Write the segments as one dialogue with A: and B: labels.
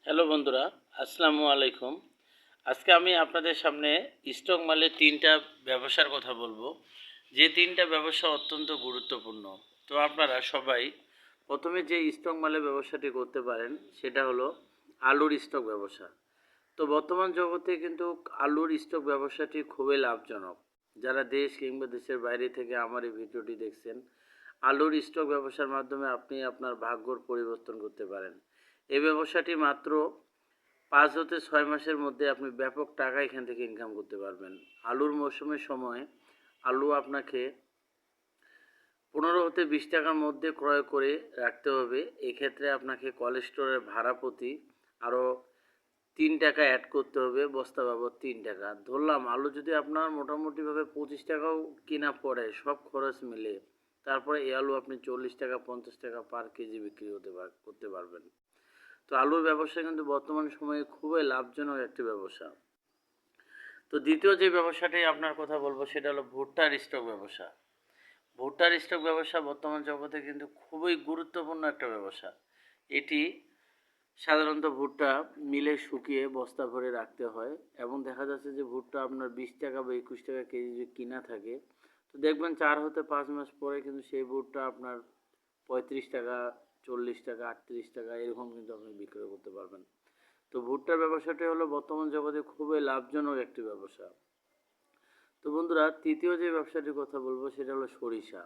A: Hello বন্ধুরা, আসসালামু আলাইকুম। আজকে আমি আপনাদের সামনে স্টক মালের 3টা ব্যবসার কথা বলবো, যে 3টা ব্যবসা অত্যন্ত গুরুত্বপূর্ণ। তো আপনারা সবাই প্রথমে যে স্টক মালের ব্যবসাটি করতে পারেন সেটা হলো আলুর স্টক ব্যবসা। তো বর্তমান জগতে কিন্তু আলুর স্টক ব্যবসাটি খুবই লাভজনক। যারা দেশ কিংবা দেশের বাইরে থেকে আমার এই ভিডিওটি দেখছেন, আলুর স্টক ব্যবসার মাধ্যমে আপনি আপনার ভাগ্যর পরিবর্তন করতে পারেন। এই ব্যবসাটি মাত্র 5 হতে 6 মাসের মধ্যে আপনি ব্যাপক টাকা এখান থেকে ইনকাম করতে পারবেন। আলুর মৌসুমের সময় আলু আপনাকে 15 হতে 20 টাকার মধ্যে ক্রয় করে রাখতে হবে। এক্ষেত্রে আপনাকে কোল্ড স্টোরের ভাড়া প্রতি আরও 3 টাকা অ্যাড করতে হবে, বস্তা বাবদ 3 টাকা। ধরলাম আলু যদি আপনার মোটামুটিভাবে 25 টাকাও কিনা পড়ে সব খরচ মিলে, তারপরে এই আলু আপনি 40 টাকা 50 টাকা পার কেজি বিক্রি করতে পারবেন। তো আলুর ব্যবসা কিন্তু বর্তমান সময়ে খুবই লাভজনক একটি ব্যবসা। তো দ্বিতীয় যে ব্যবসাটি আপনার কথা বলবো সেটা হলো ভুট্টার স্টক ব্যবসা। ভুট্টার স্টক ব্যবসা বর্তমান জগতে কিন্তু খুবই গুরুত্বপূর্ণ একটা ব্যবসা। এটি সাধারণত ভুট্টা মিলে শুকিয়ে বস্তা ভরে রাখতে হয় এবং দেখা যাচ্ছে যে ভুট্টা আপনার 20 টাকা বা 21 টাকা কেজি যদি কিনা থাকে, তো দেখবেন 4 হতে 5 মাস পরে কিন্তু সেই ভুট্টা আপনার 35 টাকা, 40 টাকা, 38 টাকা এরকম কিন্তু আপনি বিক্রয় করতে পারবেন। তো ভুট্টার ব্যবসাটি হলো বর্তমান জগতে খুবই লাভজনক একটি ব্যবসা। তো বন্ধুরা, তৃতীয় যে ব্যবসাটির কথা বলবো সেটা হলো সরিষা।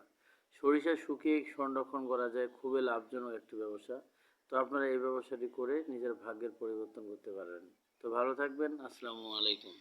A: সরিষা শুকিয়ে সংরক্ষণ করা যায়, খুবই লাভজনক একটি ব্যবসা। তো আপনারা এই ব্যবসাটি করে নিজের ভাগ্যের পরিবর্তন করতে পারেন। তো ভালো থাকবেন। আসসালামু আলাইকুম।